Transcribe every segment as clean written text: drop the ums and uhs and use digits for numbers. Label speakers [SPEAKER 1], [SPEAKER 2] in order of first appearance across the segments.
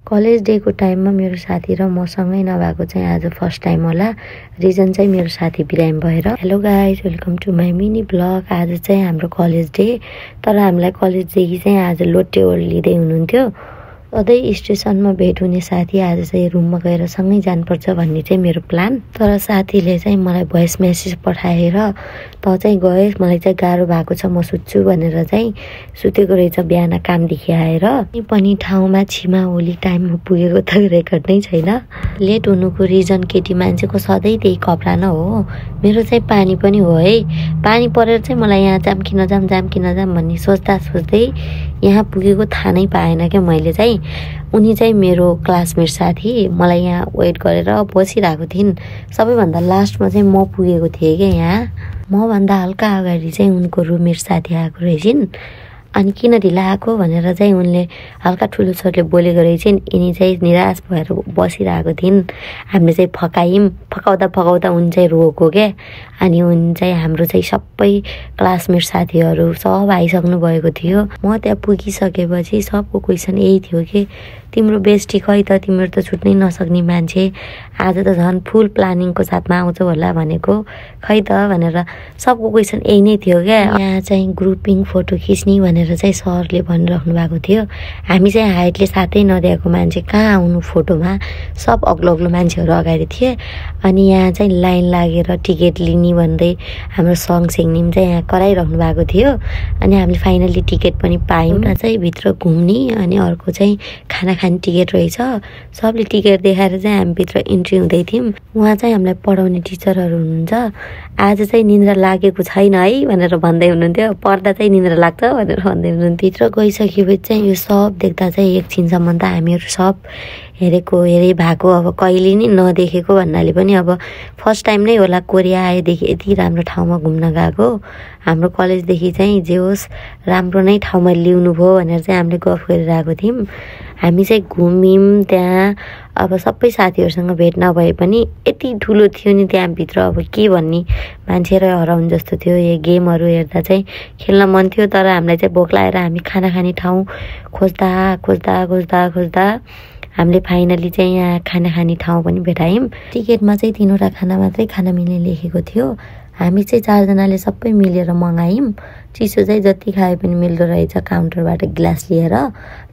[SPEAKER 1] College डेको टाइममा मेरो साथी र मसँगै नभएको चाहिँ आज फर्स्ट टाइम होला। रिजन चाहिँ मेरो साथी बिरामी भएर। Hello guys, welcome to my mini blog. आज चाहिँ हाम्रो कलेज डे, तर हामीलाई कलेजदेखि चाहिँ आज लोटे ओर्लिँदै हुनुहुन्थ्यो। सधैँ स्टेसनमा भेट हुने साथी आज चाहिँ रुममा गएर सँगै जानुपर्छ भन्ने चाहिँ मेरो प्लान। तर साथीले चाहिँ मलाई भोइस मेसेज पठाएर त चाहिँ गए, मलाई चाहिँ गाह्रो भएको छ, म सुत्छु भनेर चाहिँ सुतेको रहेछ बिहान कामदेखि आएर। पनि ठाउँमा छिमा होली टाइममा पुगेको त रेकर्ड नै छैन। लेट हुनुको रिजन केटी मान्छेको सधैँ त्यही कपडा न हो। मेरो चाहिँ पानी पनि हो है। पानी परेर चाहिँ मलाई यहाँ जाम कि नजाम भन्ने सोच्दा सोच्दै यहाँ पुगेको थाहा नै पाएन क्या मैले चाहिँ। उनी चाहिँ मेरो क्लासमेट साथी, मलाई यहाँ वेट गरेर बसिरहेको थिइन्। सबैभन्दा लास्टमा चाहिँ म पुगेको थिएँ क्या यहाँ। मभन्दा हल्का अगाडि चाहिँ उनको रुममेट साथी आएको रहेछन्। अनि किन ढिला आएको भनेर चाहिँ उनले हल्का ठुलो स्वरले बोलेको रहेछन्। यिनी चाहिँ निराश भएर बसिरहेको थिइन्। हामीले चाहिँ फकाउँदा उनी चाहिँ रोएको क्या। अनि उनी चाहिँ हाम्रो चाहिँ सबै क्लासमेट साथीहरू सब आइसक्नु भएको थियो। म त्यहाँ पुगिसकेपछि सबको क्वेसन यही थियो कि तिम्रो बेस्टी खै त, तिम्रो त छुट्नै नसक्ने मान्छे, आज त झन् फुल प्लानिङको साथमा आउँछ होला भनेको, खै त भनेर सबको क्वेसन यही नै थियो क्या। यहाँ चाहिँ ग्रुपिङ फोटो खिच्ने भनेर चाहिँ सरले भनिराख्नु भएको थियो। हामी चाहिँ हाइटले साथै नदिएको मान्छे कहाँ आउनु फोटोमा, सब अग्लो अग्लो मान्छेहरू अगाडि थिए। अनि यहाँ चाहिँ लाइन लागेर टिकट लिने भन्दै हाम्रो सङ सिङ्गिम चाहिँ यहाँ कराइराख्नु भएको थियो। अनि हामीले फाइनली टिकट पनि पायौँ। एउटा चाहिँ भित्र घुम्ने अनि अर्को चाहिँ खाना खाने टिकट रहेछ। सबले टिकट देखाएर चाहिँ हामी भित्र इन्ट्री हुँदै थियौँ। उहाँ चाहिँ हामीलाई पढाउने टिचरहरू हुनुहुन्छ। आज चाहिँ निन्द्रा लागेको छैन है भनेर भन्दै हुनुहुन्थ्यो। पढ्दा चाहिँ निन्द्रा लाग्छ भनेर भन्दै हुनुहुन्थ्यो। भित्र गइसकेपछि चाहिँ यो सब देख्दा चाहिँ एकछिनसम्म त हामीहरू सब हेरे भएको, अब कहिले नि नदेखेको भन्नाले पनि अब फर्स्ट टाइम नै होला कोरिया आएदेखि यति राम्रो ठाउँमा घुम्न गएको। हाम्रो कलेजदेखि चाहिँ जे होस् राम्रो नै ठाउँमा ल्याउनु भयो भनेर चाहिँ हामीले गफ गरिरहेको थियौँ। हामी चाहिँ घुम्यौँ त्यहाँ। अब सबै साथीहरूसँग भेट नभए पनि यति ठुलो थियो नि त्यहाँभित्र, अब के भन्ने, मान्छे र हराउनु जस्तो थियो। यो गेमहरू हेर्दा चाहिँ खेल्न मन थियो, तर हामीलाई चाहिँ भोक लागेर हामी खाना खाने ठाउँ खोज्दा हामीले फाइनली चाहिँ यहाँ खाना खाने ठाउँ पनि भेटायौँ। टिकटमा चाहिँ 3वटा खाना मात्रै खान मिल्ने लेखेको थियो। हामी चाहिँ 4जनाले सबै मिलेर मगायौँ। चिसो चाहिँ जति खाए पनि मिल्दो रहेछ काउन्टरबाट गिलास लिएर।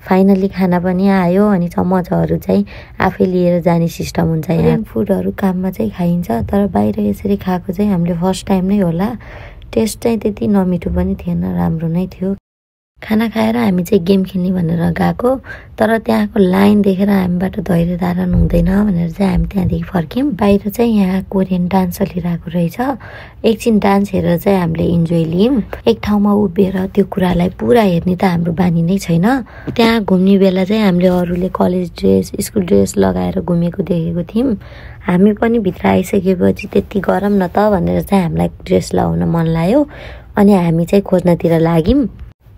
[SPEAKER 1] फाइनली खाना पनि आयो। अनि चम्मचहरू चाहिँ आफै लिएर जाने सिस्टम हुन्छ यहाँ। फुडहरू काममा चाहिँ खाइन्छ, तर बाहिर यसरी खाएको चाहिँ हामीले फर्स्ट टाइम नै होला। टेस्ट चाहिँ त्यति नमिठो पनि थिएन, राम्रो नै थियो। खाना खाएर हामी चाहिँ गेम खेल्ने भनेर गएको, तर त्यहाँको लाइन देखेर हामीबाट धैर्य धारण हुँदैन भनेर चाहिँ हामी त्यहाँदेखि फर्क्यौँ। बाहिर चाहिँ यहाँ कोरियन डान्स चलिरहेको रहेछ। एकछिन डान्स हेरेर चाहिँ हामीले इन्जोय लियौँ। एक ठाउँमा उभिएर त्यो कुरालाई पुरा हेर्ने त हाम्रो बानी नै छैन। त्यहाँ घुम्ने बेला चाहिँ हामीले अरूले कलेज ड्रेस, स्कुल ड्रेस लगाएर घुमेको देखेको थियौँ। हामी पनि भित्र आइसकेपछि त्यति गरम न त भनेर चाहिँ हामीलाई ड्रेस लगाउन मन लाग्यो। अनि हामी चाहिँ खोज्नतिर लाग्यौँ।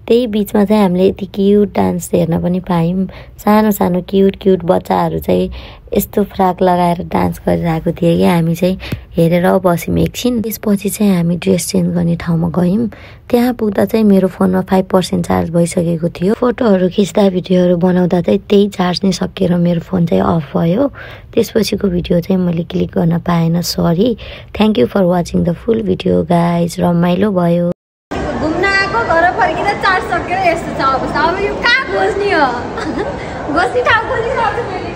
[SPEAKER 1] त्यही बिचमा चाहिँ हामीले यति क्युट डान्स हेर्न पनि पायौँ। सानो सानो क्युट बच्चाहरू चाहिँ यस्तो फ्राक लगाएर डान्स गरिरहेको थियो कि हामी चाहिँ हेरेर बस्यौँ एकछिन। त्यसपछि चाहिँ हामी ड्रेस चेन्ज गर्ने ठाउँमा गयौँ। त्यहाँ पुग्दा चाहिँ मेरो फोनमा 5% चार्ज भइसकेको थियो। फोटोहरू खिच्दा भिडियोहरू बनाउँदा चाहिँ त्यही चार्ज नै सकिएर मेरो फोन चाहिँ अफ भयो। त्यसपछिको भिडियो चाहिँ मैले क्लिक गर्न पाएन, sorry. Thank you for watching the full video guys. रमाइलो भयो।
[SPEAKER 2] घर फर्किँदा चार्ज सकेर यस्तो छ अवस्था। अब यो कहाँ खोज्ने हो? बस्ने ठाउँ खोजिरहेको छु मैले।